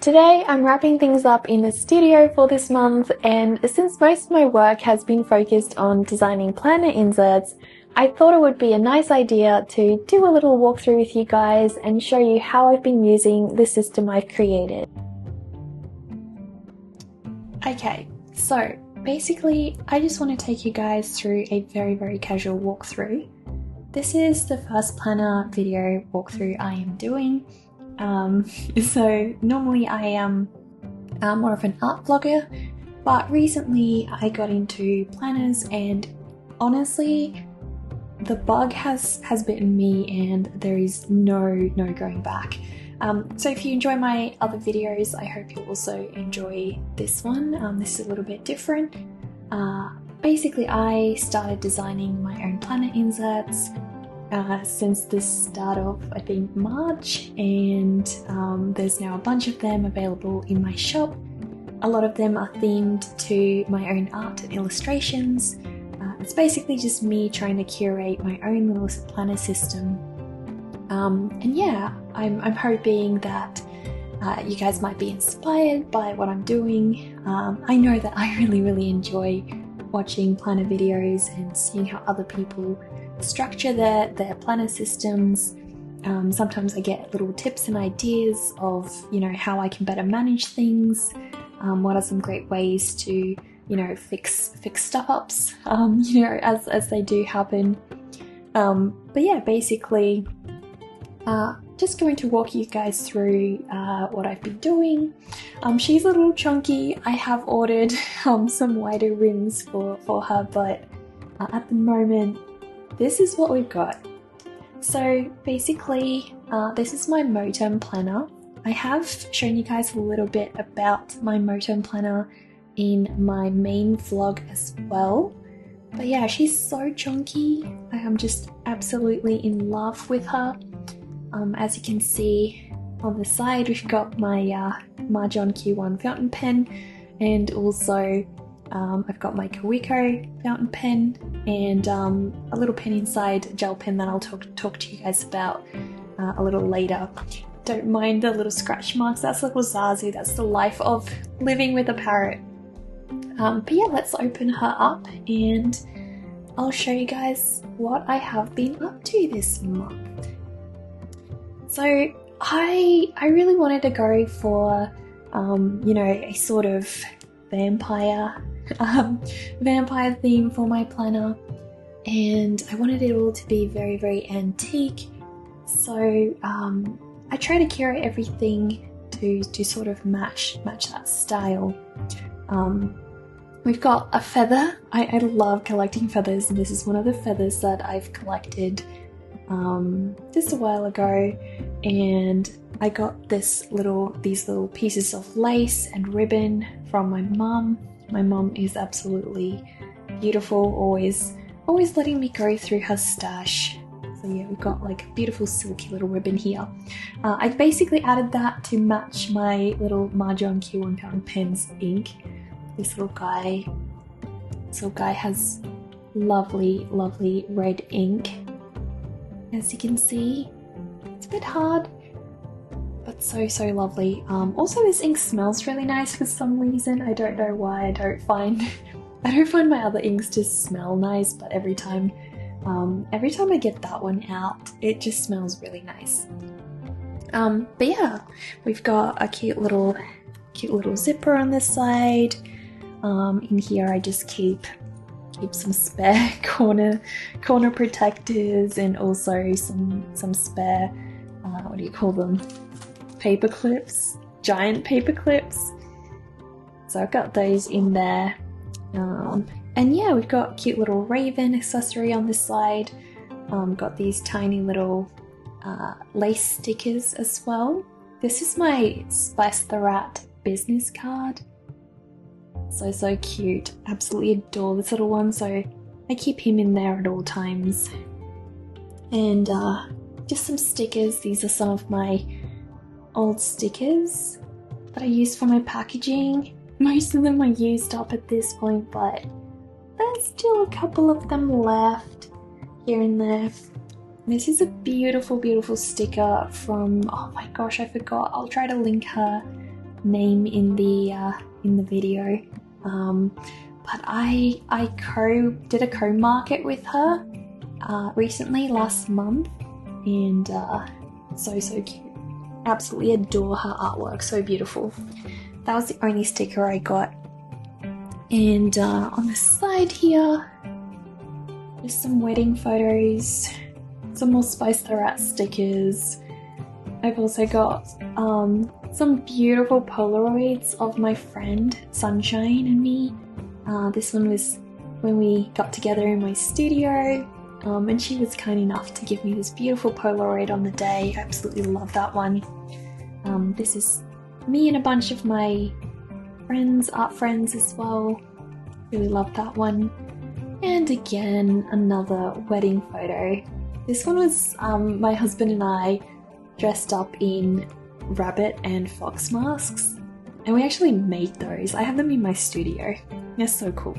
Today I'm wrapping things up in the studio for this month, and since most of my work has been focused on designing planner inserts, I thought it would be a nice idea to do a little walkthrough with you guys and show you how I've been using the system I've created. Okay, so basically I just want to take you guys through a very casual walkthrough. This is the first planner video walkthrough I am doing. So normally I am more of an art vlogger, but recently I got into planners and honestly the bug has bitten me and there is no going back. So if you enjoy my other videos, I hope you also enjoy this one. This is a little bit different. Basically I started designing my own planner inserts since the start of, I think, March, and there's now a bunch of them available in my shop. A lot of them are themed to my own art and illustrations. It's basically just me trying to curate my own little planner system. And yeah, I'm hoping that you guys might be inspired by what I'm doing. I know that I really enjoy watching planner videos and seeing how other people structure their planner systems. Sometimes I get little tips and ideas of, you know, how I can better manage things. What are some great ways to, you know, fix stuff ups, you know, as they do happen. But yeah, basically just going to walk you guys through what I've been doing. She's a little chunky. I have ordered some wider rims for her, but at the moment this is what we've got. So basically this is my Motem planner. I have shown you guys a little bit about my Motem planner in my main vlog as well. But yeah, she's so chunky. I am just absolutely in love with her. As you can see on the side, we've got my Mahjong Q1 fountain pen, and also I've got my Kawiko fountain pen and a little pen inside, a gel pen that I'll talk to you guys about a little later. Don't mind the little scratch marks, that's little Zazu, that's the life of living with a parrot. But yeah, let's open her up and I'll show you guys what I have been up to this month. So I really wanted to go for you know, a sort of vampire theme for my planner, and I wanted it all to be very antique. So I try to curate everything to sort of match that style. We've got a feather. I love collecting feathers, and this is one of the feathers that I've collected just a while ago, and I got these little pieces of lace and ribbon from my mum. My mum is absolutely beautiful, always letting me go through her stash. So yeah, we've got like a beautiful silky little ribbon here. I basically added that to match my little Mahjong Q1 fountain pen's ink. This little guy has lovely red ink. As you can see, it's a bit hard, but so lovely. Also, this ink smells really nice for some reason. I don't know why. I don't find my other inks to smell nice, but every time I get that one out, it just smells really nice. But yeah, we've got a cute little zipper on this side. In here, I just keep some spare corner protectors, and also some spare what do you call them? Paper clips, giant paper clips. So I've got those in there. And yeah, we've got a cute little raven accessory on this side. Got these tiny little lace stickers as well. This is my Spice the Rat business card. So cute. Absolutely adore this little one, so I keep him in there at all times. And just some stickers. These are some of my old stickers that I use for my packaging. Most of them are used up at this point, but there's still a couple of them left here and there. This is a beautiful sticker from, oh my gosh, I forgot. I'll try to link her name in the video. But I did a co-market with her recently, last month, and so cute. Absolutely adore her artwork, so beautiful. That was the only sticker I got. And on the side here, just some wedding photos, some more Spice the Rat stickers. I've also got some beautiful Polaroids of my friend Sunshine and me. This one was when we got together in my studio, and she was kind enough to give me this beautiful Polaroid on the day. I absolutely love that one. This is me and a bunch of my friends, art friends as well. Really love that one. And again, another wedding photo. This one was my husband and I dressed up in rabbit and fox masks, and we actually made those. I have them in my studio. They're so cool.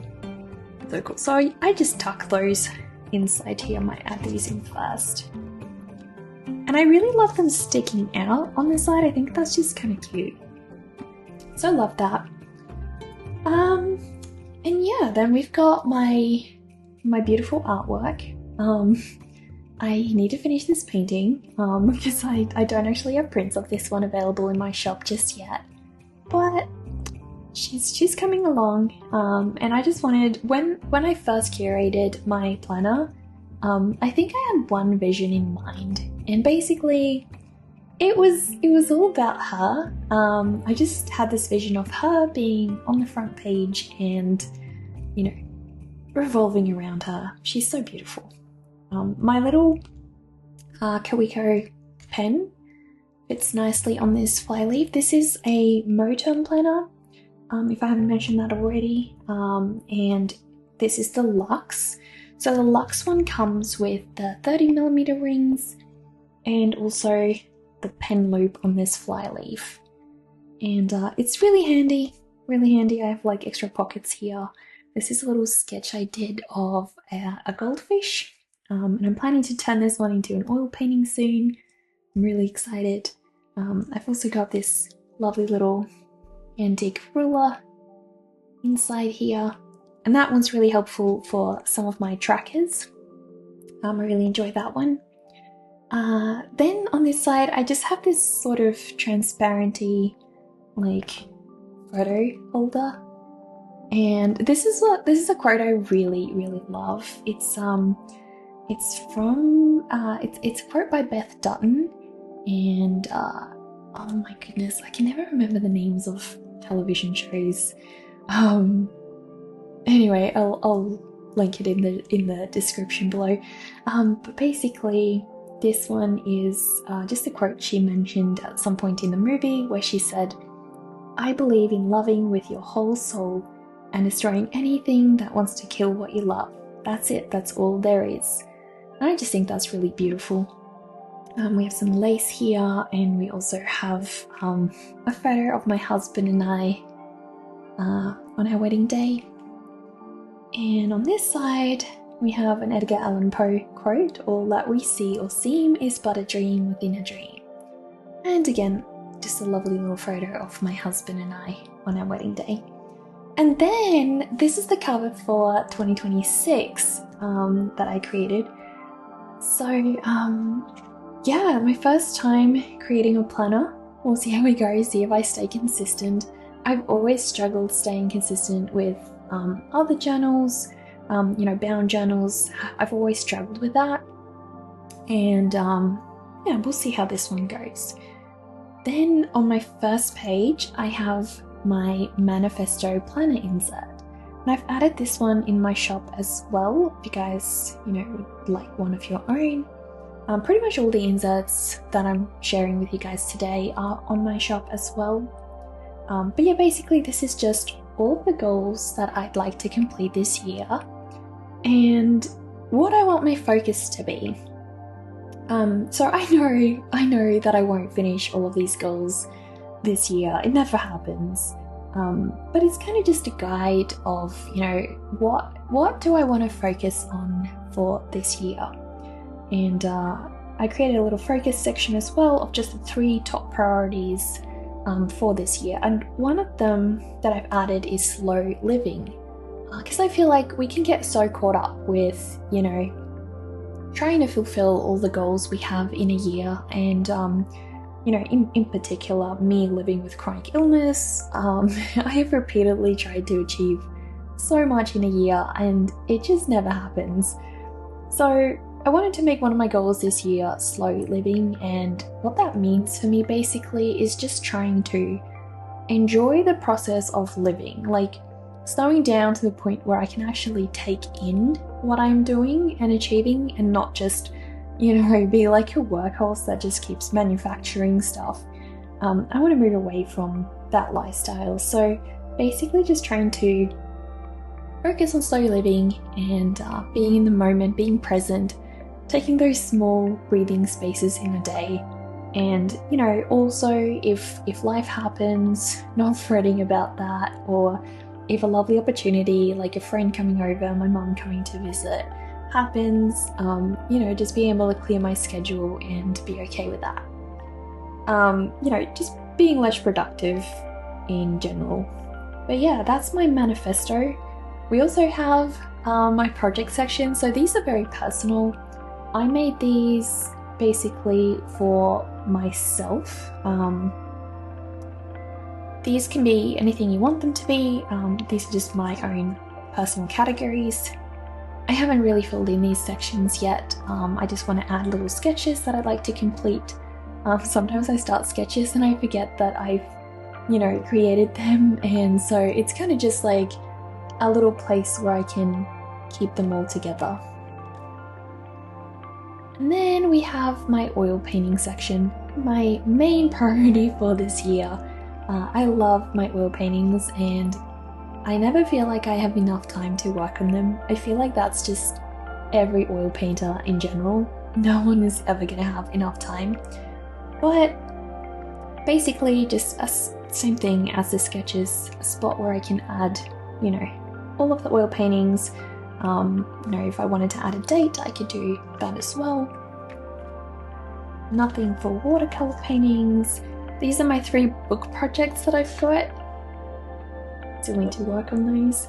So cool. So I just tuck those inside here. I might add these in first. And I really love them sticking out on the side. I think that's just kind of cute. So I love that. And yeah, then we've got my beautiful artwork. I need to finish this painting because I don't actually have prints of this one available in my shop just yet. But she's coming along, and I just wanted, when I first curated my planner, I think I had one vision in mind, and basically it was all about her. I just had this vision of her being on the front page and, you know, revolving around her. She's so beautiful. My little Kawiko pen fits nicely on this flyleaf. This is a Moterm planner, if I haven't mentioned that already, and this is the Luxe. So the Luxe one comes with the 30mm rings and also the pen loop on this flyleaf, and it's really handy. I have like extra pockets here. This is a little sketch I did of a goldfish, and I'm planning to turn this one into an oil painting soon. I'm really excited. I've also got this lovely little antique ruler inside here, and that one's really helpful for some of my trackers. I really enjoy that one. Then on this side, I just have this sort of transparency like photo holder, and this is a quote I really love. It's from it's a quote by Beth Dutton, and oh my goodness, I can never remember the names of television shows. Anyway, I'll link it in the description below. But basically, this one is just a quote she mentioned at some point in the movie where she said, "I believe in loving with your whole soul and destroying anything that wants to kill what you love. That's it, that's all there is." And I just think that's really beautiful. We have some lace here, and we also have a photo of my husband and I on our wedding day. And on this side, we have an Edgar Allan Poe quote, "All that we see or seem is but a dream within a dream." And again, just a lovely little photo of my husband and I on our wedding day. And then this is the cover for 2026 that I created. So yeah, my first time creating a planner. We'll see how we go, see if I stay consistent. I've always struggled staying consistent with other journals, you know, bound journals. I've always struggled with that. And yeah, we'll see how this one goes. Then on my first page, I have my manifesto planner insert. And I've added this one in my shop as well, if you guys, you know, would like one of your own. Pretty much all the inserts that I'm sharing with you guys today are on my shop as well. But yeah, basically this is just all of the goals that I'd like to complete this year and what I want my focus to be. So I know that I won't finish all of these goals this year. It never happens. But it's kind of just a guide of, you know, what do I want to focus on for this year? And I created a little focus section as well of just the 3 top priorities for this year, and one of them that I've added is slow living, because I feel like we can get so caught up with, you know, trying to fulfill all the goals we have in a year, and you know, in particular, me living with chronic illness, I have repeatedly tried to achieve so much in a year, and it just never happens. So I wanted to make one of my goals this year slow living, and what that means for me basically is just trying to enjoy the process of living, like slowing down to the point where I can actually take in what I'm doing and achieving, and not just, you know, be like a workhorse that just keeps manufacturing stuff. I want to move away from that lifestyle, so basically just trying to focus on slow living and being in the moment, being present, taking those small breathing spaces in a day, and, you know, also if life happens, not fretting about that, or if a lovely opportunity like a friend coming over, my mum coming to visit happens, you know, just being able to clear my schedule and be okay with that. You know, just being less productive in general. But yeah, that's my manifesto. We also have my project section, so these are very personal. I made these basically for myself. These can be anything you want them to be. These are just my own personal categories. I haven't really filled in these sections yet. I just want to add little sketches that I'd like to complete. Sometimes I start sketches and I forget that I've, you know, created them, and so it's kind of just like a little place where I can keep them all together. And then we have my oil painting section, my main priority for this year. I love my oil paintings, and I never feel like I have enough time to work on them. I feel like that's just every oil painter in general. No one is ever going to have enough time. But basically just same thing as the sketches, a spot where I can add, you know, all of the oil paintings. You know, if I wanted to add a date, I could do that as well. Nothing for watercolor paintings. These are my 3 book projects that I've got. Still need to work on those.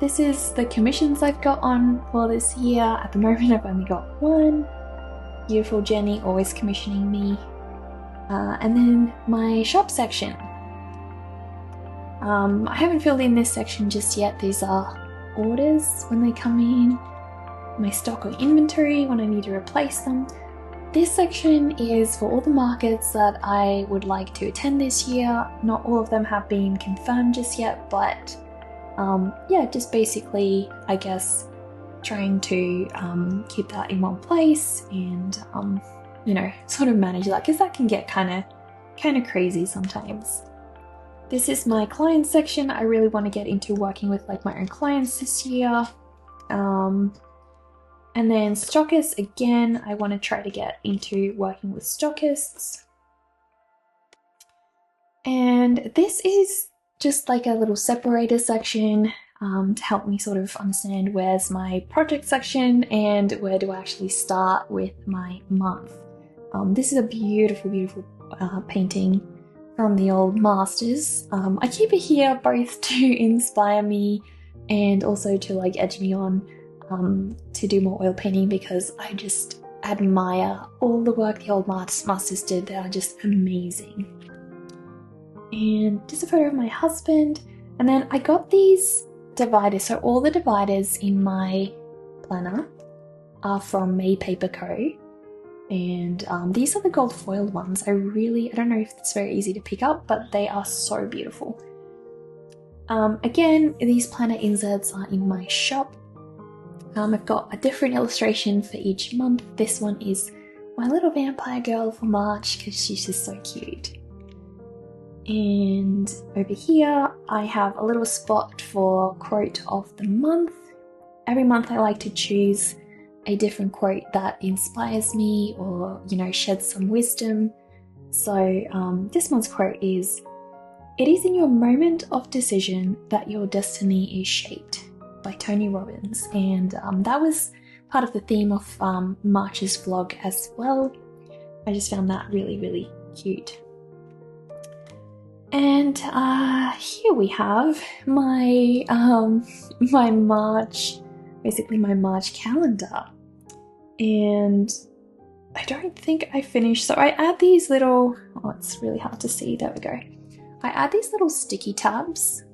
This is the commissions I've got on for this year. At the moment I've only got 1. Beautiful Jenny, always commissioning me. And then my shop section. I haven't filled in this section just yet. These are orders when they come in, my stock or inventory when I need to replace them. This section is for all the markets that I would like to attend this year. Not all of them have been confirmed just yet, but yeah, just basically, I guess, trying to keep that in one place and you know, sort of manage that, because that can get kind of crazy sometimes. This is my clients section. I really want to get into working with like my own clients this year. And then stockists, again, I want to try to get into working with stockists. And this is just like a little separator section to help me sort of understand where's my project section and where do I actually start with my month. This is a beautiful, beautiful painting from the old masters. I keep it here both to inspire me and also to like edge me on to do more oil painting, because I just admire all the work the old masters did. They are just amazing. And just a photo of my husband. And then I got these dividers. So all the dividers in my planner are from May Paper Co. And these are the gold foiled ones. I don't know if it's very easy to pick up, but they are so beautiful. Again, these planner inserts are in my shop. I've got a different illustration for each month. This one is my little vampire girl for March because she's just so cute. And over here I have a little spot for quote of the month. Every month I like to choose a different quote that inspires me or, you know, sheds some wisdom. So this month's quote is, "It is in your moment of decision that your destiny is shaped," by Tony Robbins. And that was part of the theme of March's vlog as well. I just found that really, really cute. And here we have my my March, basically my March calendar. And I don't think I finished, so I add these little, oh, it's really hard to see, there we go. I add these little sticky tabs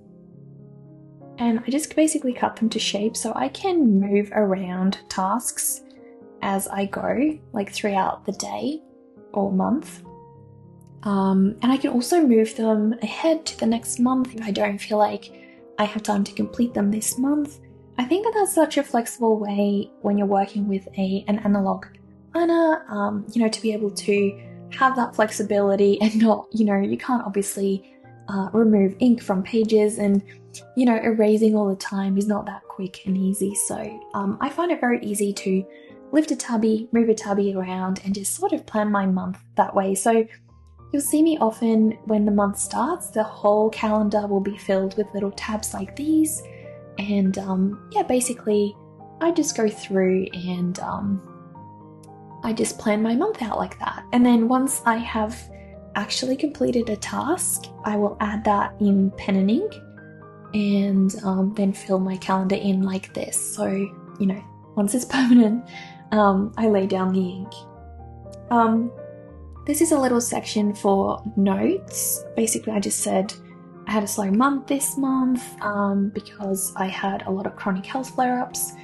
and I just basically cut them to shape so I can move around tasks as I go, like throughout the day or month. And I can also move them ahead to the next month if I don't feel like I have time to complete them this month. I think that that's such a flexible way when you're working with an analog planner, to be able to have that flexibility and not, you can't obviously remove ink from pages, and, erasing all the time is not that quick and easy. So I find it very easy to lift a tabby, move a tabby around, and just sort of plan my month that way. So you'll see me often when the month starts, the whole calendar will be filled with little tabs like these. And basically I just go through and I just plan my month out like that. And then once I have actually completed a task, I will add that in pen and ink and then fill my calendar in like this. So, once it's permanent, I lay down the ink. This is a little section for notes. Basically, I just said I had a slow month this month because I had a lot of chronic health flare-ups.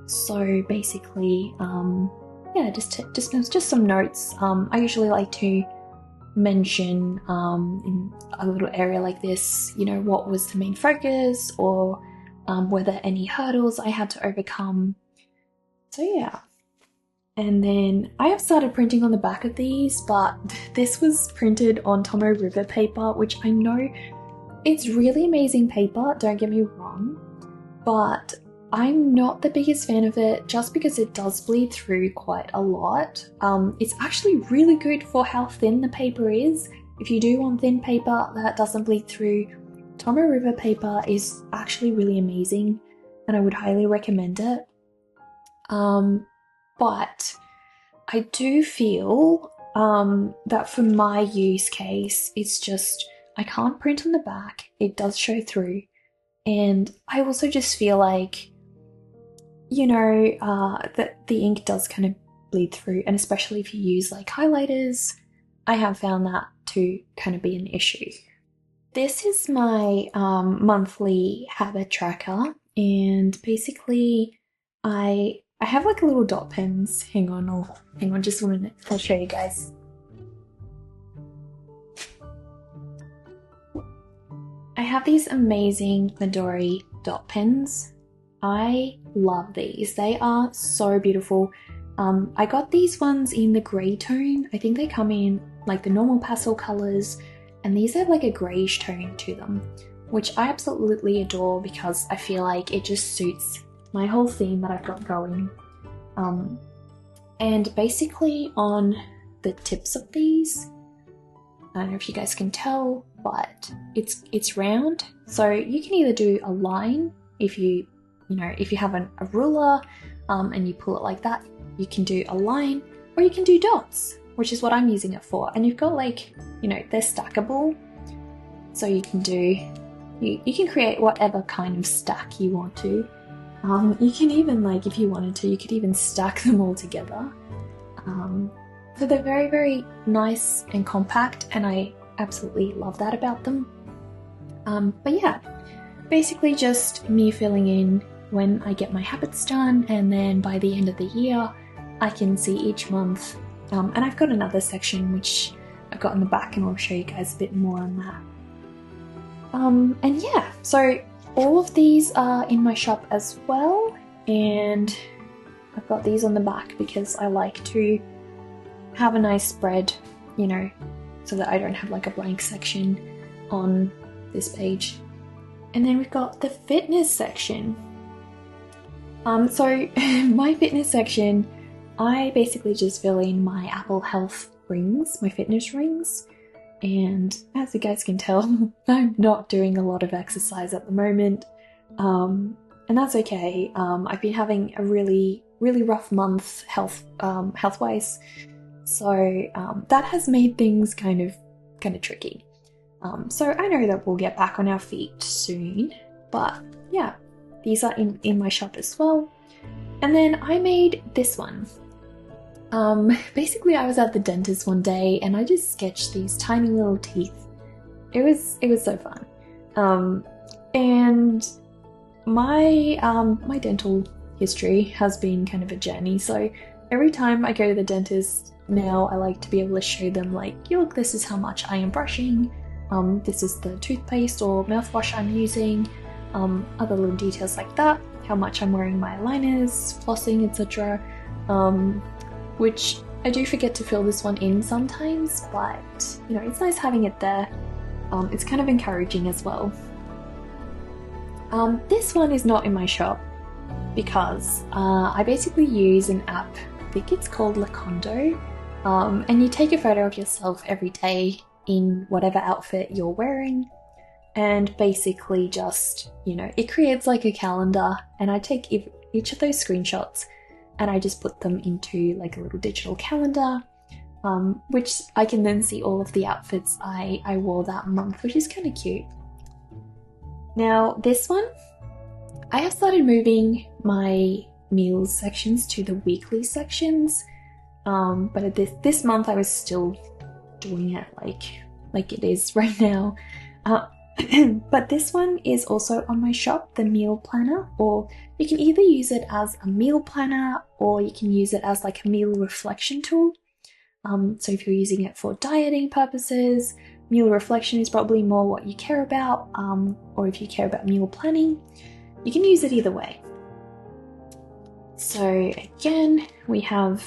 So basically, just some notes. I usually like to mention in a little area like this, what was the main focus, or were there any hurdles I had to overcome. So yeah. And then I have started printing on the back of these, but this was printed on Tomo River paper, which I know it's really amazing paper, don't get me wrong, but I'm not the biggest fan of it just because it does bleed through quite a lot. It's actually really good for how thin the paper is. If you do want thin paper that doesn't bleed through, Tomo River paper is actually really amazing and I would highly recommend it. But I do feel that for my use case, it's just I can't print on the back. It does show through. And I also just feel like, that the ink does kind of bleed through. And especially if you use like highlighters, I have found that to kind of be an issue. This is my monthly habit tracker. And basically I have like little dot pens. Hang on just a minute. I'll show you guys. I have these amazing Midori dot pens. I love these. They are so beautiful. I got these ones in the grey tone. I think they come in like the normal pastel colours, and these have like a greyish tone to them, which I absolutely adore because I feel like it just suits my whole theme that I've got going. And basically on the tips of these, I don't know if you guys can tell, but it's round. So you can either do a line if you have a ruler and you pull it like that, you can do a line, or you can do dots, which is what I'm using it for. And you've got like, they're stackable. So you can you can create whatever kind of stack you want to. You can even, like, if you wanted to, you could even stack them all together. So they're very, very nice and compact, and I absolutely love that about them. But yeah, basically just me filling in when I get my habits done, and then by the end of the year, I can see each month. And I've got another section which I've got in the back, and I'll show you guys a bit more on that. And yeah, so all of these are in my shop as well, and I've got these on the back because I like to have a nice spread, so that I don't have like a blank section on this page. And then we've got the fitness section. So my fitness section, I basically just fill in my Apple Health rings, my fitness rings. And as you guys can tell, I'm not doing a lot of exercise at the moment, and that's okay. I've been having a really, really rough month health-wise, so that has made things kind of tricky. So I know that we'll get back on our feet soon, but yeah, these are in my shop as well. And then I made this one. Basically I was at the dentist one day and I just sketched these tiny little teeth. It was so fun. And my dental history has been kind of a journey, so every time I go to the dentist now, I like to be able to show them, like, look, this is how much I am brushing, this is the toothpaste or mouthwash I'm using, other little details like that, how much I'm wearing my aligners, flossing, etc. Which I do forget to fill this one in sometimes, but you know, it's nice having it there. It's kind of encouraging as well. This one is not in my shop because I basically use an app, I think it's called Lacondo, and you take a photo of yourself every day in whatever outfit you're wearing, and basically just, you know, it creates like a calendar, and I take each of those screenshots and I just put them into like a little digital calendar, which I can then see all of the outfits I wore that month, which is kind of cute. Now this one, I have started moving my meals sections to the weekly sections, but this month I was still doing it like it is right now. But this one is also on my shop, the meal planner, or you can either use it as a meal planner or you can use it as like a meal reflection tool. So if you're using it for dieting purposes, meal reflection is probably more what you care about, or if you care about meal planning, you can use it either way. So again, we have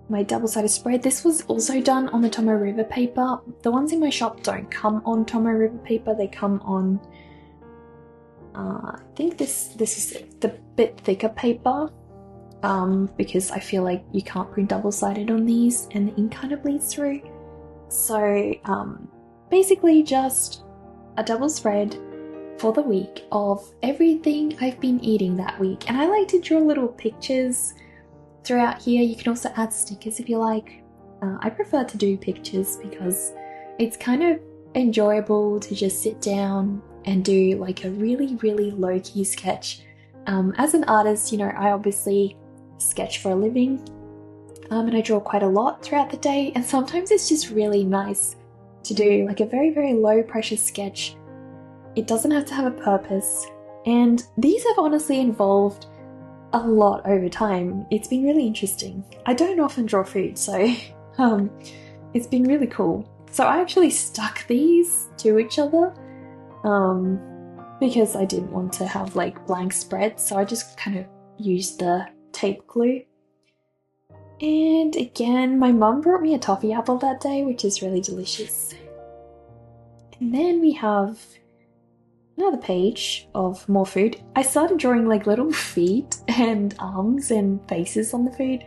my double-sided spread. This was also done on the Tomo River paper. The ones in my shop don't come on Tomo River paper, they come on, I think this is the bit thicker paper, because I feel like you can't print double-sided on these and the ink kind of bleeds through. So basically just a double spread for the week of everything I've been eating that week, and I like to draw little pictures throughout here. You can also add stickers if you like. I prefer to do pictures because it's kind of enjoyable to just sit down and do like a really low-key sketch. As an artist, you know, I obviously sketch for a living, and I draw quite a lot throughout the day, and sometimes it's just really nice to do like a very low pressure sketch. It doesn't have to have a purpose, and these have honestly evolved a lot over time. It's been really interesting. I don't often draw food, so it's been really cool. So I actually stuck these to each other because I didn't want to have like blank spreads, so I just kind of used the tape glue. And again, my mum brought me a toffee apple that day, which is really delicious. And then we have another page of more food. I started drawing like little feet and arms and faces on the food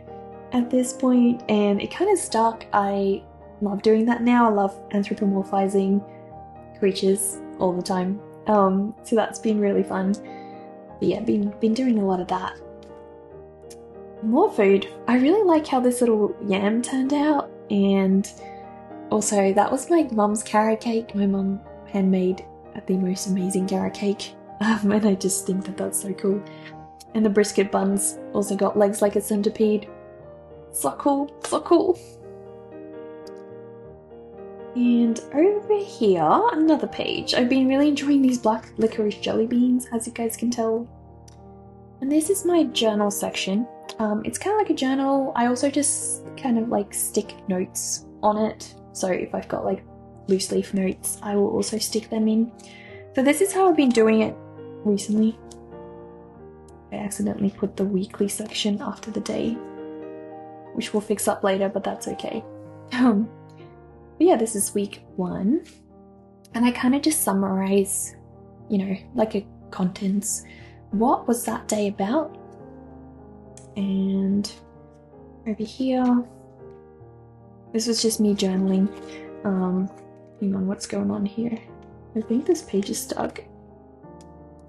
at this point, and it kind of stuck. I love doing that now. I love anthropomorphizing creatures all the time. So that's been really fun. But yeah, been doing a lot of that. More food. I really like how this little yam turned out, and also that was my mum's carrot cake. My mum handmade the most amazing carrot cake, and I just think that that's so cool. And the brisket buns also got legs like a centipede. So cool, so cool. And over here, another page. I've been really enjoying these black licorice jelly beans, as you guys can tell. And this is my journal section. It's kind of like a journal. I also just kind of like stick notes on it. So if I've got like loose leaf notes, I will also stick them in. So this is how I've been doing it recently. I accidentally put the weekly section after the day, which we'll fix up later, but that's okay. But yeah, this is week 1, and I kind of just summarize, you know, like a contents. What was that day about? And over here, this was just me journaling. Hang on, what's going on here? I think this page is stuck.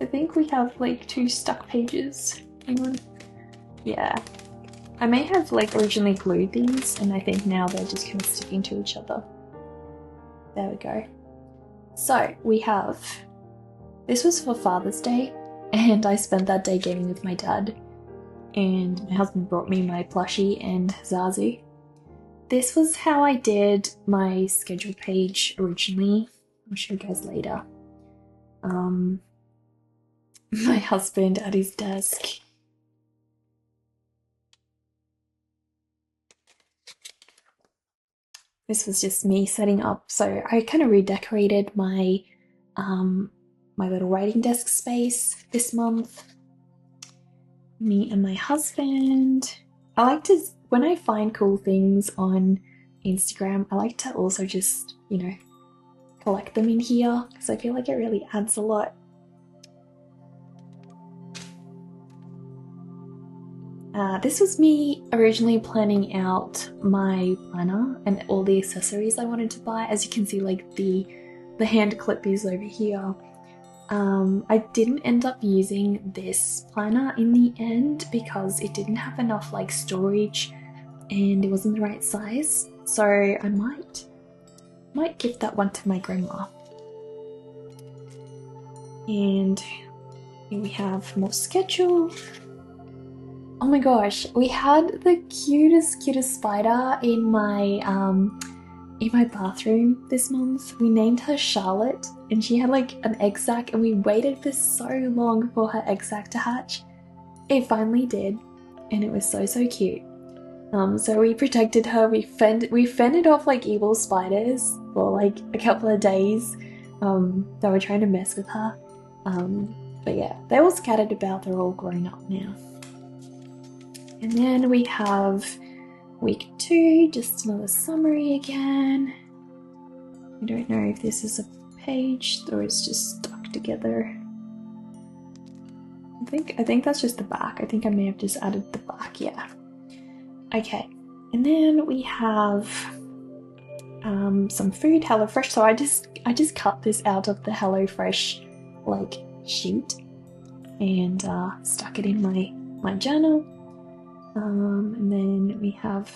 I think we have like 2 stuck pages. Hang on. Yeah. I may have like originally glued these, and I think now they're just kind of sticking to each other. There we go. So this was for Father's Day, and I spent that day gaming with my dad, and my husband brought me my plushie and Zazu. This was how I did my schedule page originally. I'll show you guys later. My husband at his desk. This was just me setting up. So I kind of redecorated my my little writing desk space this month. Me and my husband. I like to, when I find cool things on Instagram, I like to also just, collect them in here because I feel like it really adds a lot. This was me originally planning out my planner and all the accessories I wanted to buy. As you can see, like the hand clip is over here. I didn't end up using this planner in the end because it didn't have enough like storage and it wasn't the right size. So I might give that one to my grandma. And here we have more schedule. Oh my gosh, we had the cutest spider in my bathroom this month. We named her Charlotte, and she had like an egg sac, and we waited for so long for her egg sac to hatch. It finally did, and it was so cute. So we protected her. We fended off like evil spiders for like a couple of days that were trying to mess with her. But yeah, they're all scattered about. They're all grown up now. And then we have week 2, just another summary again. I don't know if this is a page or it's just stuck together. I think that's just the back. I think I may have just added the back, yeah. Okay, and then we have some food, HelloFresh. So I just cut this out of the HelloFresh like sheet and stuck it in my journal. And then we have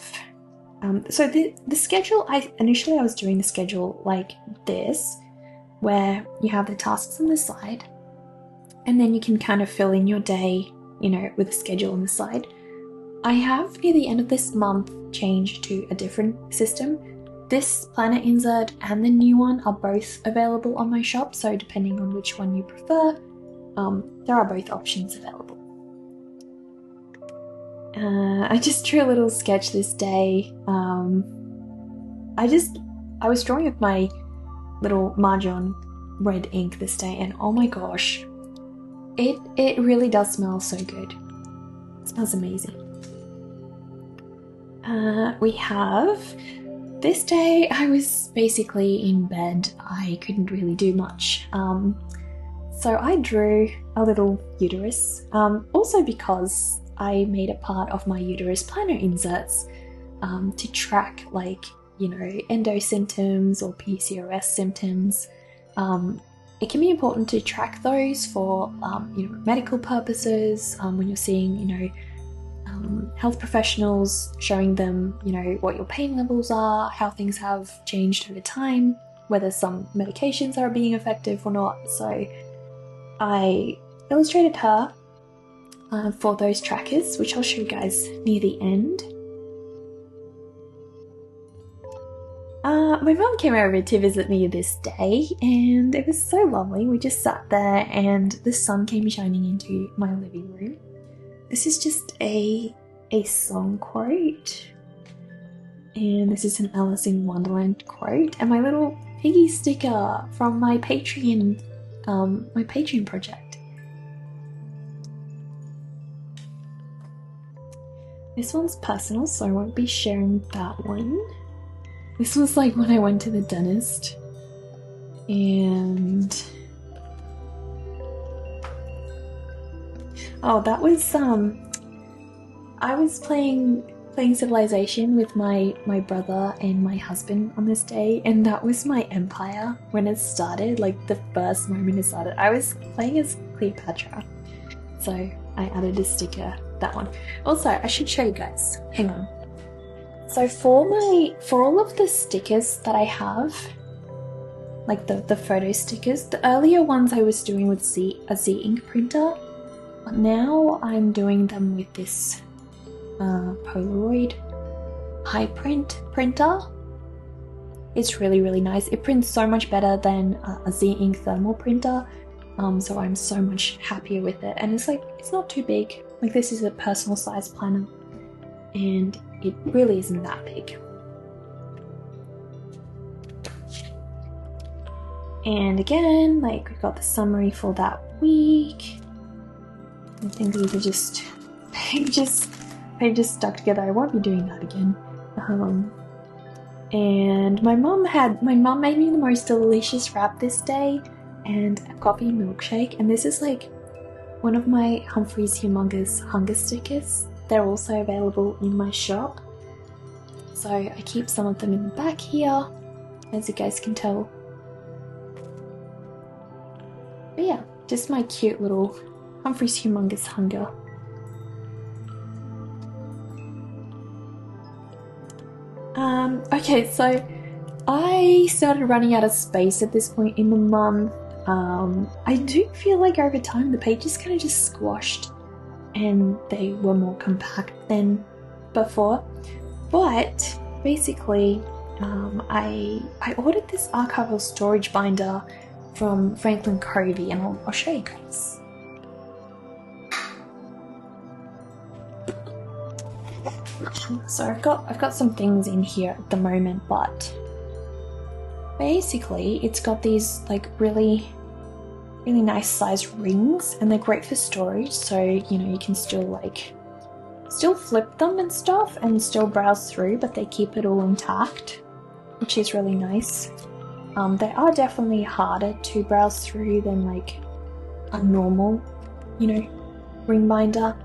so the schedule, initially I was doing the schedule like this, where you have the tasks on the side and then you can kind of fill in your day, with a schedule on the side. I have near the end of this month changed to a different system. This planner insert and the new one are both available on my shop, so depending on which one you prefer, there are both options available. I just drew a little sketch this day. I was drawing with my little Mahjong red ink this day, and oh my gosh, it really does smell so good. It smells amazing. We have this day. I was basically in bed. I couldn't really do much. So I drew a little uterus. Also because I made it part of my uterus planner inserts to track endo symptoms or PCOS symptoms. It can be important to track those for medical purposes when you're seeing health professionals, showing them what your pain levels are, how things have changed over time, whether some medications are being effective or not. So I illustrated her for those trackers, which I'll show you guys near the end. My mum came over to visit me this day, and it was so lovely. We just sat there and the sun came shining into my living room. This is just a song quote, and this is an Alice in Wonderland quote, and my little piggy sticker from my Patreon project. This one's personal, so I won't be sharing that one. This was like when I went to the dentist, and oh, that was I was playing Civilization with my brother and my husband on this day, and that was my empire when it started, like the first moment it started. I was playing as Cleopatra, so I added a sticker, that one. Also, I should show you guys. Hang on. So for all of the stickers that I have, like the photo stickers. The earlier ones I was doing with a Z ink printer, but now I'm doing them with this Polaroid high print printer. It's really, really nice. It prints so much better than a Z ink thermal printer, so I'm so much happier with it. And it's like, it's not too big. Like, this is a personal size planner, and it really isn't that big. And again, like, we've got the summary for that week. I think these are just pages stuck together. I won't be doing that again. And my mum made me the most delicious wrap this day, and a coffee milkshake. And this is like one of my Humphrey's Humongous hunger stickers. They're also available in my shop. So I keep some of them in the back here, as you guys can tell. But yeah, just my cute little Humphrey's Humongous hunger. Okay, so I started running out of space at this point in the month. I do feel like over time the pages kind of just squashed and they were more compact than before. But basically, I ordered this archival storage binder from Franklin Covey, and I'll show you guys. So I've got some things in here at the moment, but basically it's got these like really nice size rings, and they're great for storage, so you know you can still flip them and stuff and still browse through, but they keep it all intact, which is really nice. They are definitely harder to browse through than like a normal, you know, ring binder,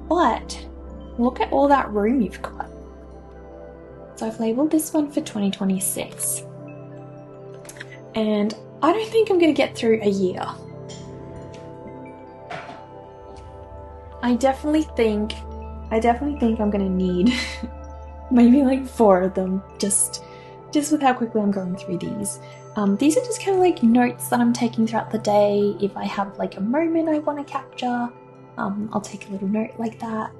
but look at all that room you've got. So I've labelled this one for 2026. And I don't think I'm going to get through a year. I definitely think I'm going to need maybe like 4 of them, just with how quickly I'm going through these. These are just kind of like notes that I'm taking throughout the day. If I have like a moment I want to capture, I'll take a little note like that.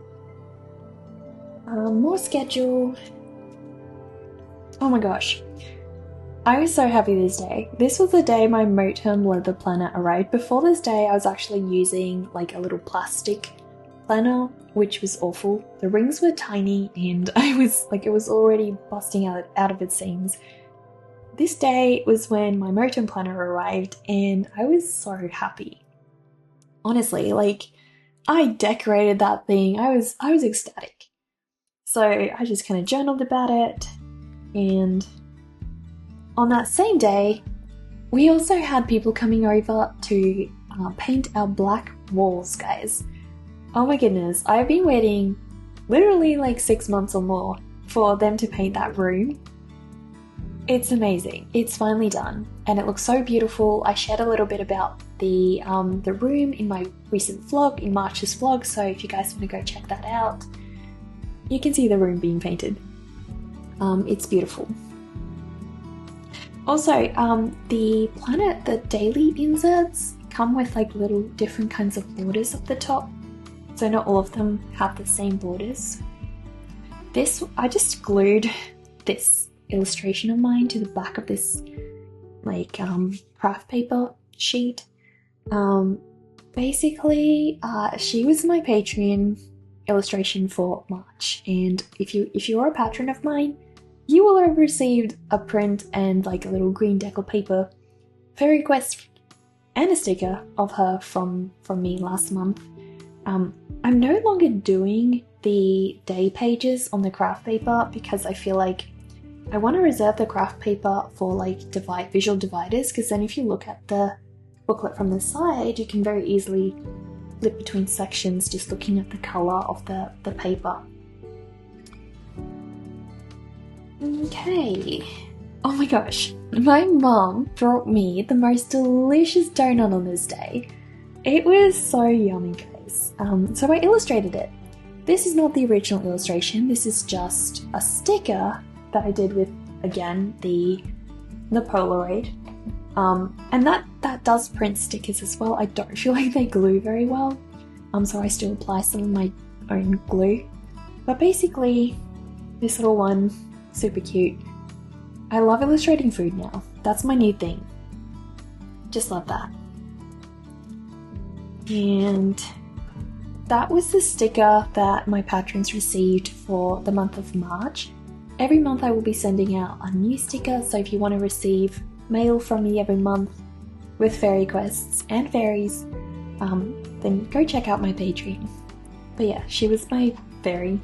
More schedule. Oh my gosh. I was so happy this day. This was the day my Moterm leather planner arrived. Before this day, I was actually using like a little plastic planner, which was awful. The rings were tiny and I was like, it was already busting out of its seams. This day was when my Moterm planner arrived, and I was so happy. Honestly, like, I decorated that thing. I was ecstatic. So I just kind of journaled about it, and on that same day, we also had people coming over to paint our black walls, guys. Oh my goodness, I've been waiting literally like 6 months or more for them to paint that room. It's amazing. It's finally done, and it looks so beautiful. I shared a little bit about the room in my recent vlog, in March's vlog, so if you guys want to go check that out, you can see the room being painted. It's beautiful. Also, the planner, the daily inserts come with like little different kinds of borders up the top, so not all of them have the same borders. This, I just glued this illustration of mine to the back of this like craft paper sheet. Basically, she was my Patreon illustration for March, and if you are a patron of mine, you will have received a print and like a little green decal paper per request and a sticker of her from me last month. I'm no longer doing the day pages on the craft paper because I feel like I want to reserve the craft paper for like visual dividers, because then if you look at the booklet from the side, you can very easily flip between sections just looking at the colour of the paper. Okay. Oh my gosh, my mom brought me the most delicious donut on this day. It was so yummy, guys. So I illustrated it. This is not the original illustration, this is just a sticker that I did with, again, the Polaroid And that does print stickers as well. I don't feel like they glue very well, so I still apply some of my own glue. But basically, this little one, super cute. I love illustrating food now. That's my new thing. Just love that. And that was the sticker that my patrons received for the month of March. Every month I will be sending out a new sticker, so if you want to receive mail from me every month with fairy quests and fairies, then go check out my Patreon. But yeah, she was my fairy,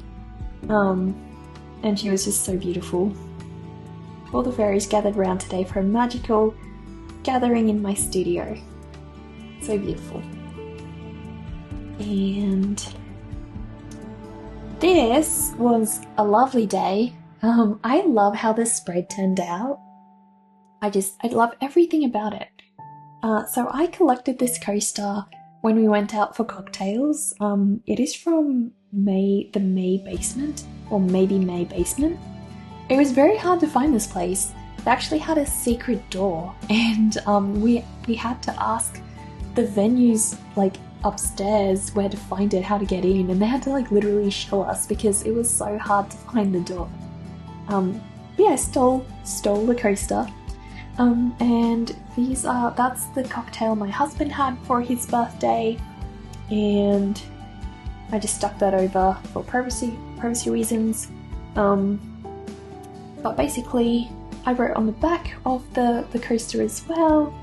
and she was just so beautiful. All the fairies gathered around today for a magical gathering in my studio. So beautiful. And this was a lovely day. I love how this spread turned out. I love everything about it. So I collected this coaster when we went out for cocktails. It is from the May Basement, or maybe May Basement. It was very hard to find this place. It actually had a secret door, and we had to ask the venues like upstairs where to find it, how to get in, and they had to like literally show us because it was so hard to find the door. Yeah, I stole the coaster. And that's the cocktail my husband had for his birthday, and I just stuck that over for privacy reasons. But basically I wrote on the back of the coaster as well,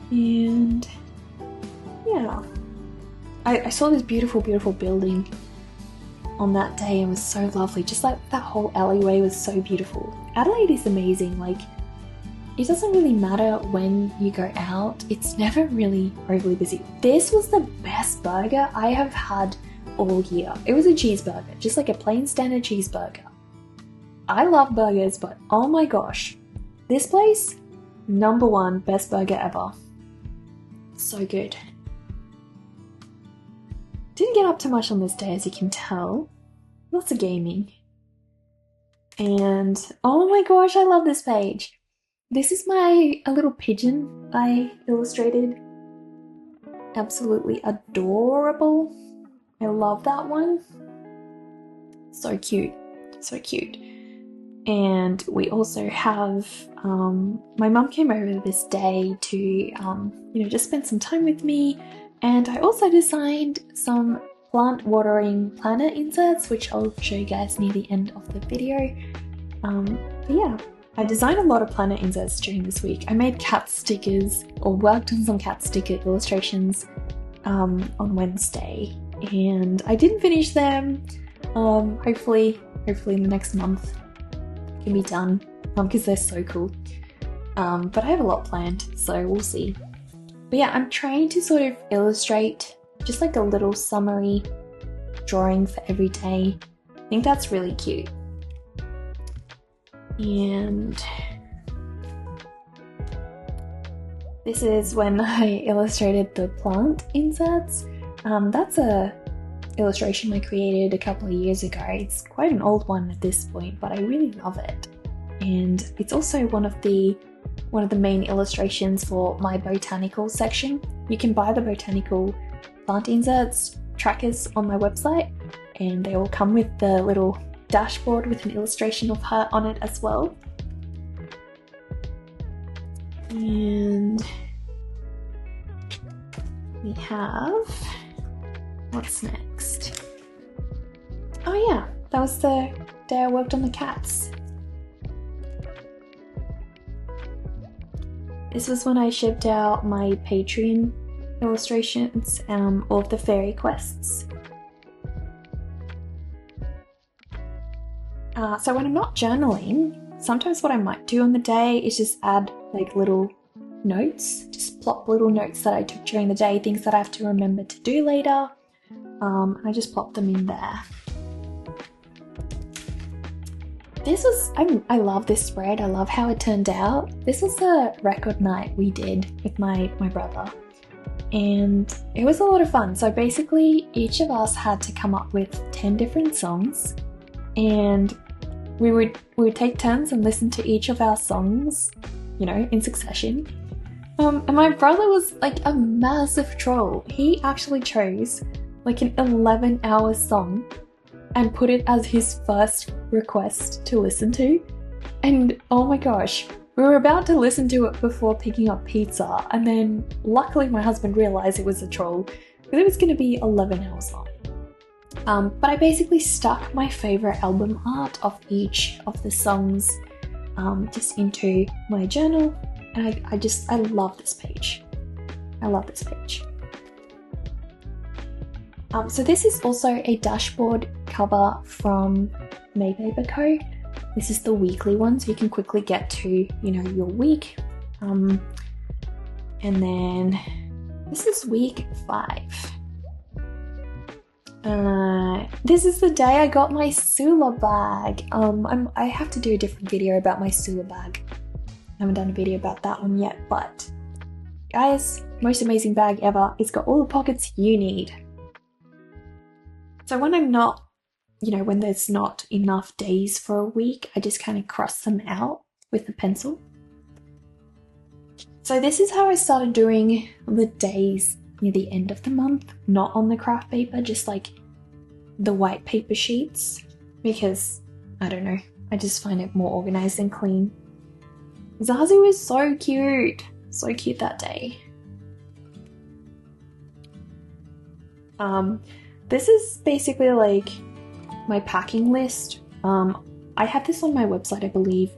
and yeah, I saw this beautiful building on that day. It was so lovely, just like that whole alleyway was so beautiful. Adelaide is amazing. Like, it doesn't really matter when you go out, it's never really overly busy. This was the best burger I have had all year. It was a cheeseburger, just like a plain standard cheeseburger. I love burgers, but oh my gosh, this place, #1 best burger ever. So good. Didn't get up too much on this day, as you can tell. Lots of gaming. And oh my gosh, I love this page. This is a little pigeon I illustrated. Absolutely adorable. I love that one. So cute, so cute. And we also have, my mum came over this day to, just spend some time with me. And I also designed some plant watering planner inserts, which I'll show you guys near the end of the video. But yeah, I designed a lot of planner inserts during this week. I made cat stickers, or worked on some cat sticker illustrations on Wednesday, and I didn't finish them. Hopefully in the next month it can be done, because they're so cool. But I have a lot planned, so we'll see. But yeah, I'm trying to sort of illustrate just like a little summary drawing for every day. I think that's really cute. And this is when I illustrated the plant inserts. That's a illustration I created a couple of years ago. It's quite an old one at this point, but I really love it. And it's also one of the main illustrations for my botanical section. You can buy the botanical plant inserts trackers on my website, and they all come with the little dashboard with an illustration of her on it as well. And we have, what's next? Oh yeah, that was the day I worked on the cats. This was when I shipped out my Patreon illustrations, of the fairy quests. So when I'm not journaling, sometimes what I might do on the day is just add like little notes, just plop little notes that I took during the day, things that I have to remember to do later. I just plop them in there. I love this spread. I love how it turned out. This was a record night we did with my brother, and it was a lot of fun. So basically each of us had to come up with 10 different songs, and we would take turns and listen to each of our songs, in succession. And my brother was like a massive troll. He actually chose like an 11-hour song and put it as his first request to listen to. And oh my gosh, we were about to listen to it before picking up pizza, and then luckily my husband realized it was a troll because it was going to be 11 hours long. But I basically stuck my favorite album art of each of the songs just into my journal, and I love this page. I love this page. So this is also a dashboard cover from Maypaper Co. This is the weekly one, so you can quickly get to, you know, your week. And then this is week 5. This is the day I got my Sula bag. I have to do a different video about my Sula bag. I haven't done a video about that one yet, but guys, most amazing bag ever. It's got all the pockets you need. So when I'm not, you know, when there's not enough days for a week, I just kind of cross them out with a pencil. So this is how I started doing the days near the end of the month, not on the craft paper, just like the white paper sheets, because I don't know, I just find it more organized and clean. Zazu was so cute that day. This is basically like my packing list. I had this on my website, I believe,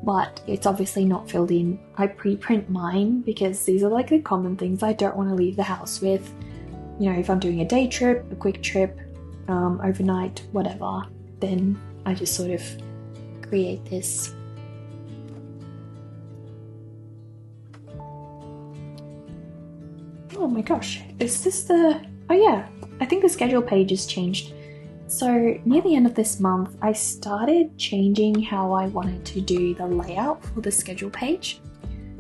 but it's obviously not filled in. I pre-print mine because these are like the common things I don't want to leave the house with. You know, if I'm doing a day trip, a quick trip, overnight, whatever, then I just sort of create this. Oh my gosh, is this the... Oh yeah, I think the schedule page has changed. So near the end of this month, I started changing how I wanted to do the layout for the schedule page.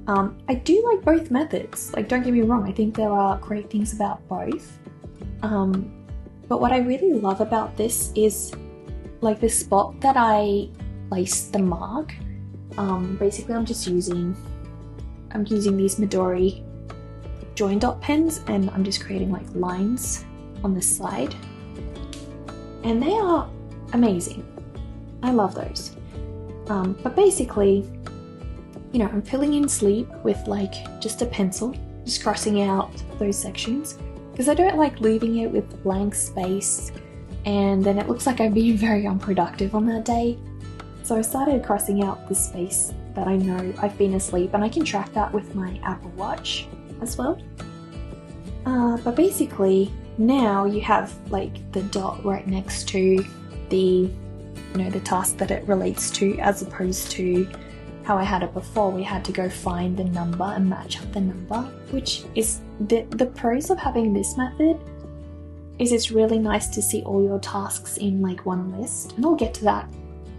I do like both methods, like don't get me wrong, I think there are great things about both. But what I really love about this is like the spot that I placed the mark. Basically I'm using these Midori join dot pens, and I'm just creating like lines on the side. And they are amazing. I love those. But basically, you know, I'm filling in sleep with like just a pencil, just crossing out those sections, because I don't like leaving it with blank space and then it looks like I'm being very unproductive on that day. So I started crossing out the space that I know I've been asleep, and I can track that with my Apple Watch as well. But basically, now you have like the dot right next to the, you know, the task that it relates to, as opposed to how I had it before. We had to go find the number and match up the number, which is the pros of having this method is it's really nice to see all your tasks in like one list, and I'll get to that.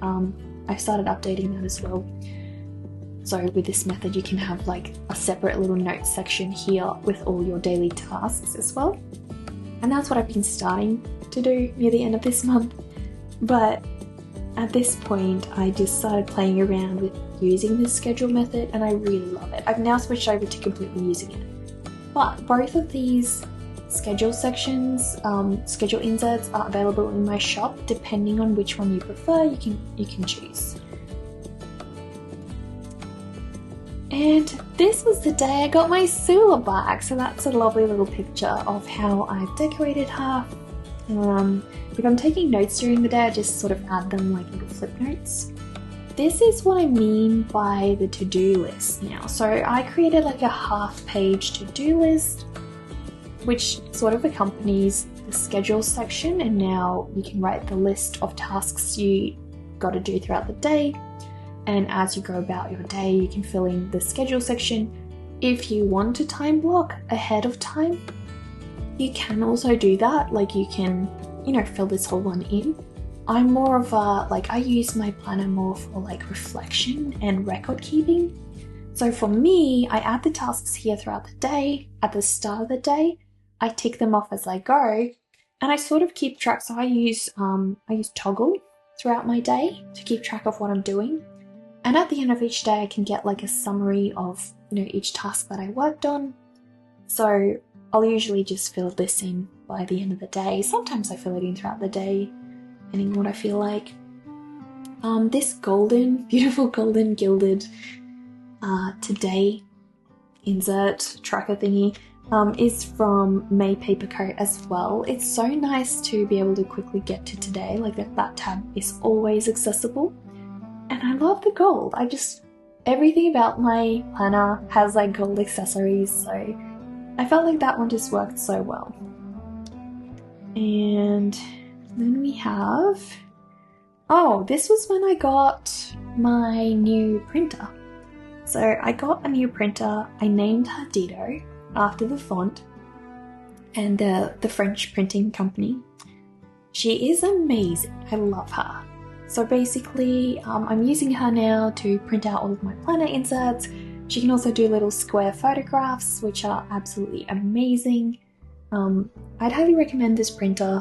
I started updating that as well. So with this method you can have like a separate little notes section here with all your daily tasks as well. And that's what I've been starting to do near the end of this month. But at this point I just started playing around with using this schedule method and I really love it. I've now switched over to completely using it. But both of these schedule sections, schedule inserts are available in my shop. Depending on which one you prefer, you can choose. And this was the day I got my Sula bag, so that's a lovely little picture of how I've decorated her. If I'm taking notes during the day, I just sort of add them like little flip notes. This is what I mean by the to-do list now. So I created like a half-page to-do list, which sort of accompanies the schedule section, and now you can write the list of tasks you got to do throughout the day. And as you go about your day, you can fill in the schedule section. If you want to time block ahead of time, you can also do that. Like you can, you know, fill this whole one in. I'm more of a, like I use my planner more for like reflection and record keeping. So for me, I add the tasks here throughout the day. At the start of the day, I tick them off as I go, and I sort of keep track. So I use Toggle throughout my day to keep track of what I'm doing. And at the end of each day I can get like a summary of, you know, each task that I worked on. So I'll usually just fill this in by the end of the day. Sometimes I fill it in throughout the day, depending on what I feel like. This beautiful golden gilded today insert tracker thingy is from May Paper Co as well. It's so nice to be able to quickly get to today, like that tab is always accessible. And I love the gold. Everything about my planner has like gold accessories, so I felt like that one just worked so well. And then we have, this was when I got my new printer. So I got a new printer. I named her Dido after the font and the French printing company. She is amazing. I love her. So basically, I'm using her now to print out all of my planner inserts. She can also do little square photographs, which are absolutely amazing. I'd highly recommend this printer.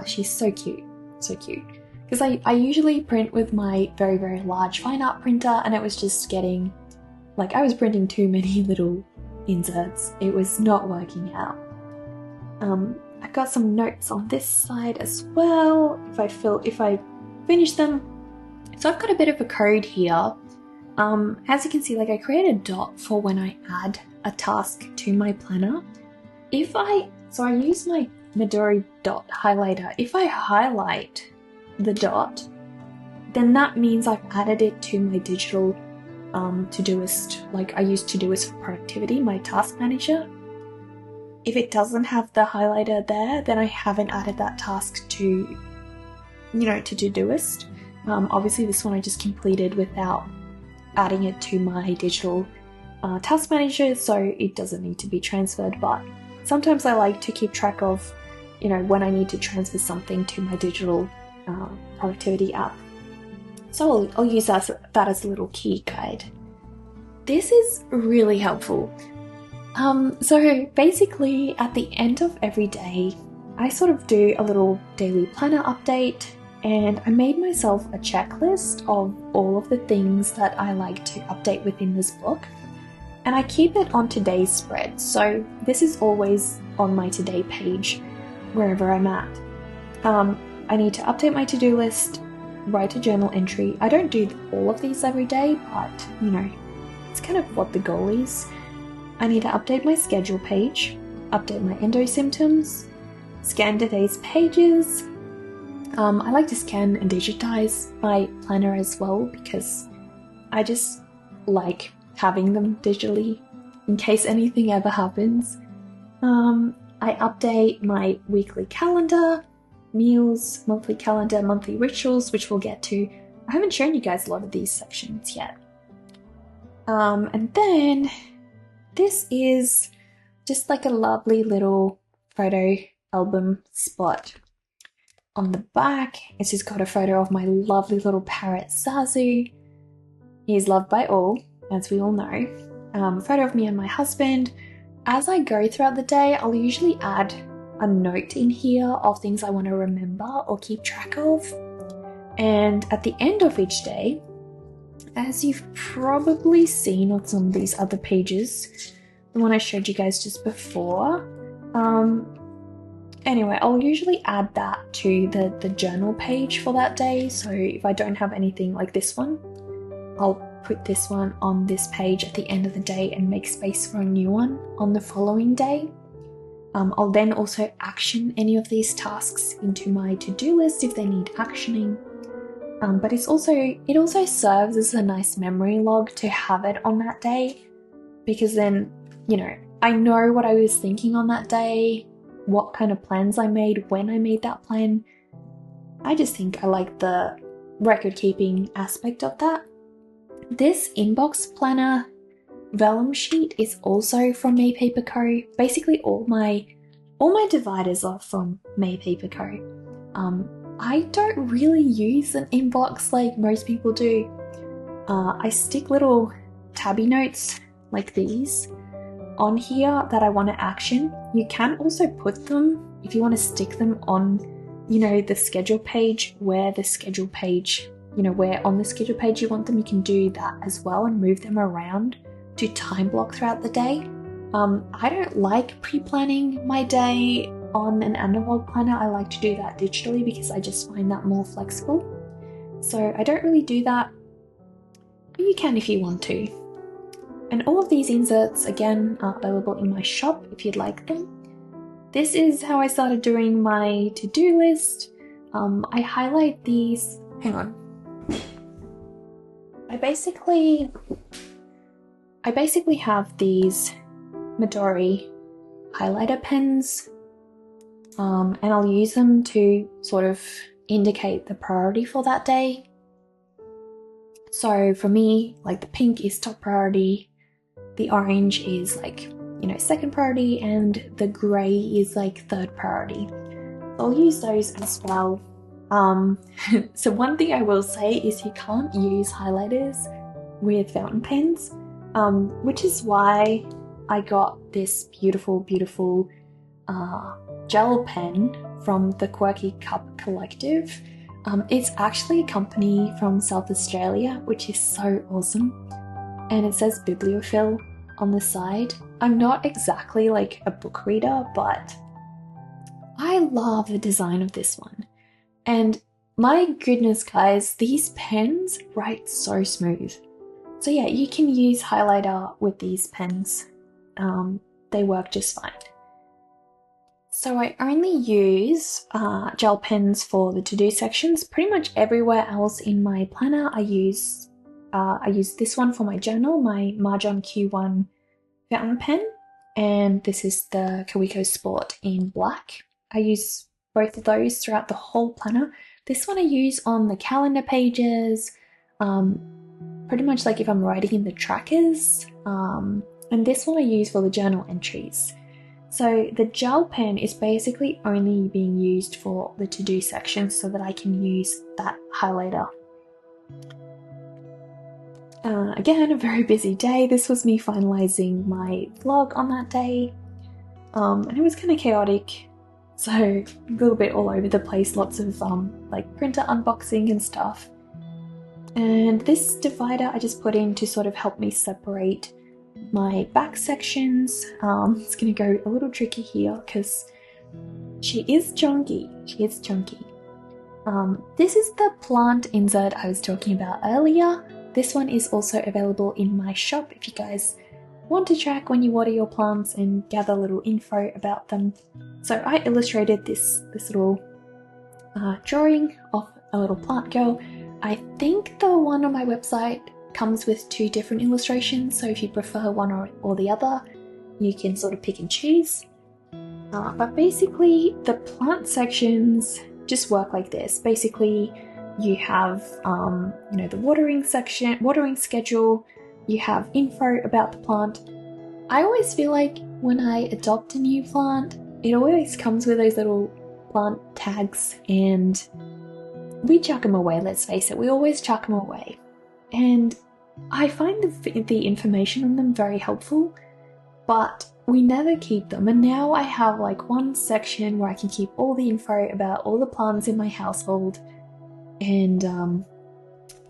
She's so cute, so cute. Because I usually print with my very, very large fine art printer, and it was just getting, like, I was printing too many little inserts. It was not working out. I've got some notes on this side as well, if I finish them. So I've got a bit of a code here. As you can see, like, I create a dot for when I add a task to my planner. So I use my Midori dot highlighter. If I highlight the dot, then that means I've added it to my digital Todoist. Like, I use Todoist for productivity, my task manager. If it doesn't have the highlighter there, then I haven't added that task to, you know, to Todoist. Obviously this one I just completed without adding it to my digital task manager, so it doesn't need to be transferred, but sometimes I like to keep track of, you know, when I need to transfer something to my digital productivity app. So I'll use that as a little key guide. This is really helpful. So basically at the end of every day, I sort of do a little daily planner update, and I made myself a checklist of all of the things that I like to update within this book. And I keep it on today's spread, so this is always on my today page, wherever I'm at. I need to update my to-do list, write a journal entry. I don't do all of these every day, but, you know, it's kind of what the goal is. I need to update my schedule page, update my endo symptoms, scan today's pages. I like to scan and digitize my planner as well, because I just like having them digitally in case anything ever happens. I update my weekly calendar, meals, monthly calendar, monthly rituals, which we'll get to. I haven't shown you guys a lot of these sections yet. And then this is just like a lovely little photo album spot. On the back, it's just got a photo of my lovely little parrot Zazu. He is loved by all, as we all know. A photo of me and my husband. As I go throughout the day, I'll usually add a note in here of things I want to remember or keep track of. And at the end of each day, as you've probably seen on some of these other pages, the one I showed you guys just before, anyway, I'll usually add that to the journal page for that day. So if I don't have anything like this one, I'll put this one on this page at the end of the day and make space for a new one on the following day. I'll then also action any of these tasks into my to-do list if they need actioning. But it also serves as a nice memory log to have it on that day, because then, you know, I know what I was thinking on that day, what kind of plans I made when I made that plan. I just think I like the record keeping aspect of that. This inbox planner vellum sheet is also from May Paper Co. Basically all my dividers are from May Paper Co. I don't really use an inbox like most people do. I stick little tabby notes like these on here that I want to action. You can also put them, if you want to stick them on, you know, the schedule page where the schedule page where on the schedule page you want them, you can do that as well and move them around to time block throughout the day. I don't like pre-planning my day on an analog planner. I like to do that digitally because I just find that more flexible. So I don't really do that, but you can if you want to. And all of these inserts, again, are available in my shop if you'd like them. This is how I started doing my to-do list. I highlight these, hang on. I basically have these Midori highlighter pens, and I'll use them to sort of indicate the priority for that day. So for me, like the pink is top priority, the orange is like, second priority, and the grey is like third priority. So I'll use those as well. So one thing I will say is you can't use highlighters with fountain pens, which is why I got this beautiful gel pen from the Quirky Cup Collective. It's actually a company from South Australia, which is so awesome. And it says bibliophile on the side. I'm not exactly like a book reader, but I love the design of this one. And my goodness, guys, these pens write so smooth. So yeah, you can use highlighter with these pens. They work just fine. So I only use gel pens for the to-do sections. Pretty much everywhere else in my planner I use this one for my journal, my Mahjong Q1 fountain pen, and this is the Kawiko Sport in black. I use both of those throughout the whole planner. This one I use on the calendar pages, pretty much like if I'm writing in the trackers, and this one I use for the journal entries. So the gel pen is basically only being used for the to-do section so that I can use that highlighter. Again, a very busy day. This was me finalizing my vlog on that day, and it was kind of chaotic. So a little bit all over the place, lots of like printer unboxing and stuff. And this divider I just put in to sort of help me separate my back sections. It's going to go a little tricky here because she is chunky. This is the plant insert I was talking about earlier. This one is also available in my shop if you guys want to track when you water your plants and gather little info about them. So I illustrated this little drawing of a little plant girl. I think the one on my website comes with 2 different illustrations, so if you prefer one or the other, you can sort of pick and choose. But basically the plant sections just work like this. Basically you have the watering section, watering schedule, you have info about the plant. I always feel like when I adopt a new plant, it always comes with those little plant tags, and we chuck them away, let's face it, we always chuck them away. And I find the information on them very helpful, but we never keep them. And now I have like one section where I can keep all the info about all the plants in my household, and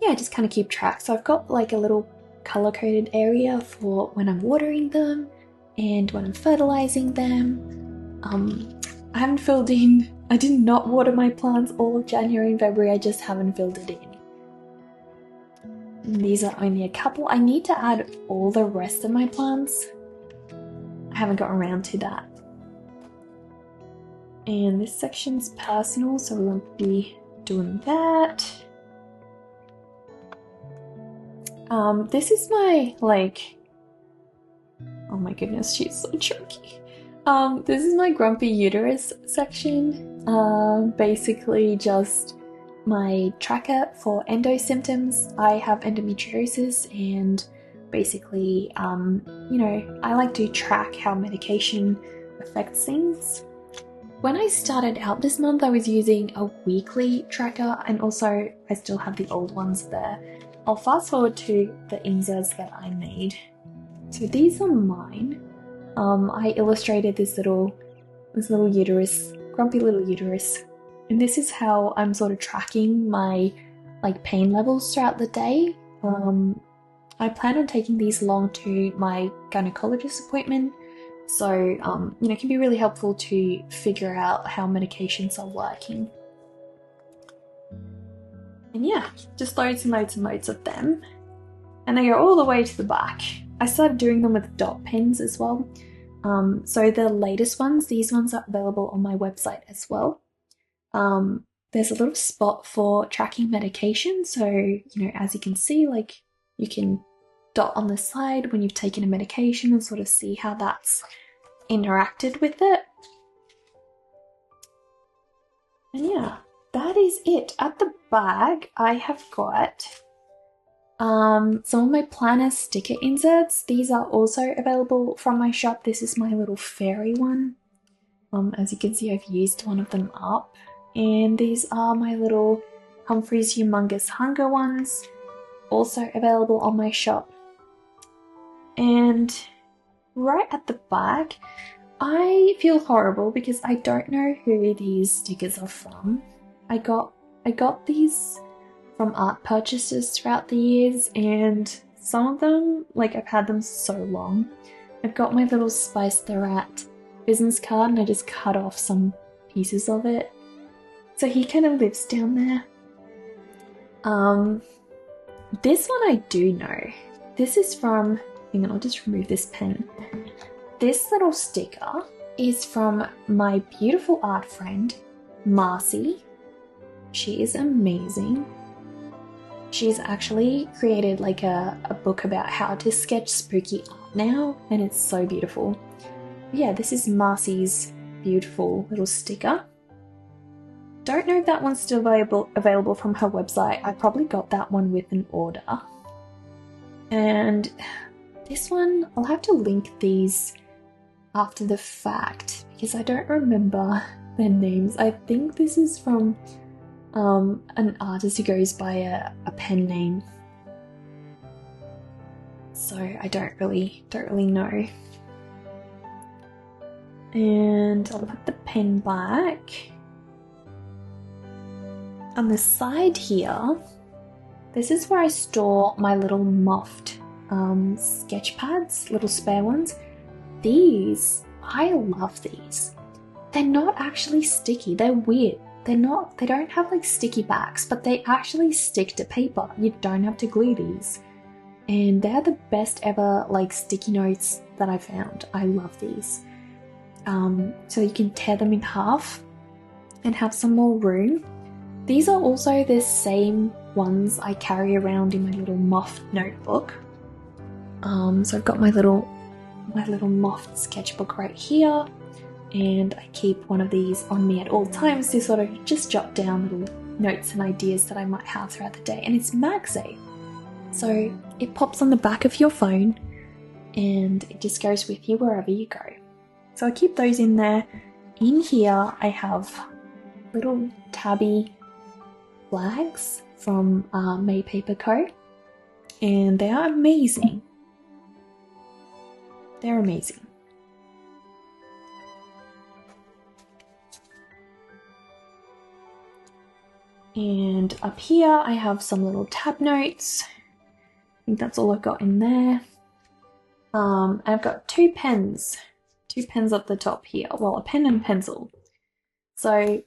yeah, just kind of keep track. So I've got like a little color-coded area for when I'm watering them and when I'm fertilizing them. I haven't filled in, I did not water my plants all of January and February, I just haven't filled it in. And these are only a couple. I need to add all the rest of my plants. I haven't gotten around to that. And this section's personal, so we won't be doing that. This is my, like, oh my goodness, she's so chunky. This is my grumpy uterus section. Basically just my tracker for endo symptoms. I have endometriosis, and basically, I like to track how medication affects things. When I started out this month, I was using a weekly tracker, and also I still have the old ones there. I'll fast forward to the inserts that I made. So these are mine. I illustrated this little uterus, grumpy little uterus, and this is how I'm sort of tracking my like pain levels throughout the day. I plan on taking these along to my gynecologist appointment, so it can be really helpful to figure out how medications are working. And yeah, just loads and loads and loads of them. And they go all the way to the back. I started doing them with dot pens as well. So the latest ones, these ones are available on my website as well. There's a little spot for tracking medication. So, as you can see, like you can dot on the side when you've taken a medication and sort of see how that's interacted with it. And yeah, that is it. At the back, I have got some of my planner sticker inserts. These are also available from my shop. This is my little fairy one. As you can see, I've used one of them up. And these are my little Humphrey's Humongous Hunger ones, also available on my shop. And right at the back, I feel horrible because I don't know who these stickers are from. I got these from art purchases throughout the years, and some of them, like I've had them so long. I've got my little Spice the Rat business card and I just cut off some pieces of it. So he kind of lives down there. This one I do know. This is from, hang on, I'll just remove this pen. This little sticker is from my beautiful art friend, Marcy. She is amazing. She's actually created like a book about how to sketch spooky art now, and it's so beautiful. Yeah, this is Marcy's beautiful little sticker. Don't know if that one's still available from her website. I probably got that one with an order. And this one, I'll have to link these after the fact because I don't remember their names. I think this is from an artist who goes by a pen name. So I don't really know. And I'll put the pen back. On the side here, this is where I store my little muffed sketch pads, little spare ones. These, I love these. They're not actually sticky, they're weird. They don't have like sticky backs, but they actually stick to paper. You don't have to glue these. And they're the best ever like sticky notes that I found. I love these. So you can tear them in half and have some more room. These are also the same ones I carry around in my little muffed notebook. So I've got my little muffed sketchbook right here, and I keep one of these on me at all times to sort of just jot down little notes and ideas that I might have throughout the day. And it's MagSafe, so it pops on the back of your phone and it just goes with you wherever you go. So I keep those in there. In here I have little tabby flags from May Paper Co. And they are amazing. They're amazing. And up here I have some little tab notes. I think that's all I've got in there. I've got two pens up the top here. Well, a pen and pencil. So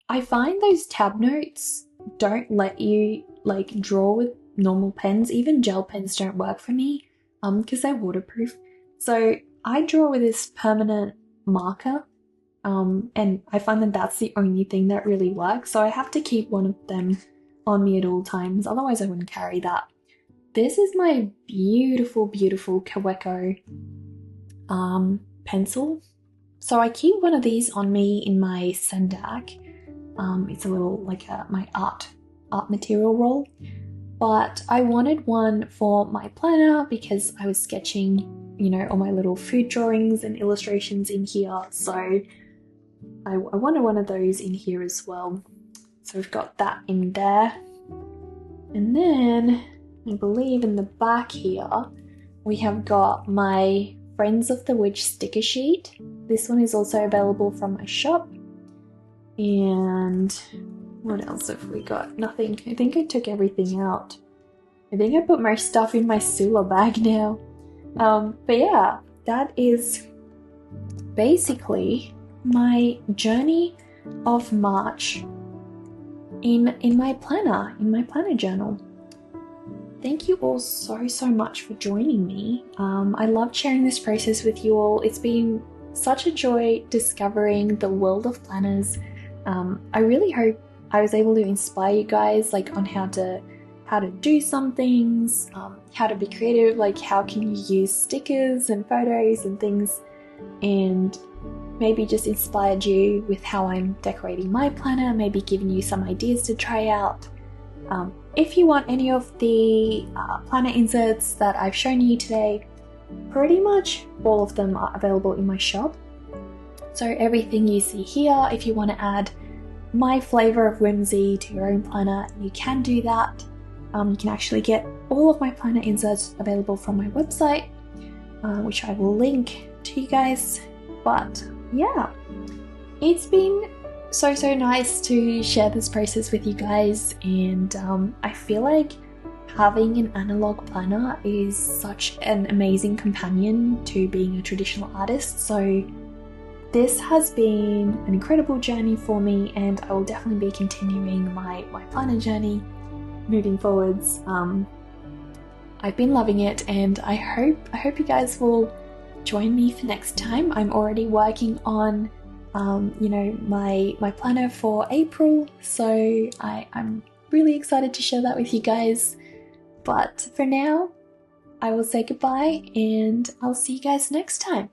I find those tab notes don't let you like draw with normal pens. Even gel pens don't work for me because they're waterproof. So I draw with this permanent marker, and I find that that's the only thing that really works. So I have to keep one of them on me at all times. Otherwise I wouldn't carry that. This is my beautiful, beautiful Kaweco pencil. So I keep one of these on me in my Sendak. It's a little like my art material roll, but I wanted one for my planner because I was sketching, all my little food drawings and illustrations in here. So I wanted one of those in here as well. So we've got that in there. And then I believe in the back here, we have got my Friends of the Witch sticker sheet. This one is also available from my shop. And What else have we got? Nothing. I think I took everything out. I think I put my stuff in my Sula bag now. But yeah, that is basically my journey of March in my planner journal. Thank you all so much for joining me. I loved sharing this process with you all. It's been such a joy discovering the world of planners. I really hope I was able to inspire you guys, like, on how to do some things, how to be creative, like how can you use stickers and photos and things, and maybe just inspired you with how I'm decorating my planner, maybe giving you some ideas to try out. If you want any of the planner inserts that I've shown you today, pretty much all of them are available in my shop. So everything you see here, if you want to add my flavor of whimsy to your own planner, you can do that. You can actually get all of my planner inserts available from my website, which I will link to you guys. But yeah, it's been so nice to share this process with you guys, and I feel like having an analog planner is such an amazing companion to being a traditional artist. So this has been an incredible journey for me, and I will definitely be continuing my planner journey moving forwards. I've been loving it, and I hope you guys will join me for next time. I'm already working on my planner for April, so I'm really excited to share that with you guys. But for now, I will say goodbye, and I'll see you guys next time.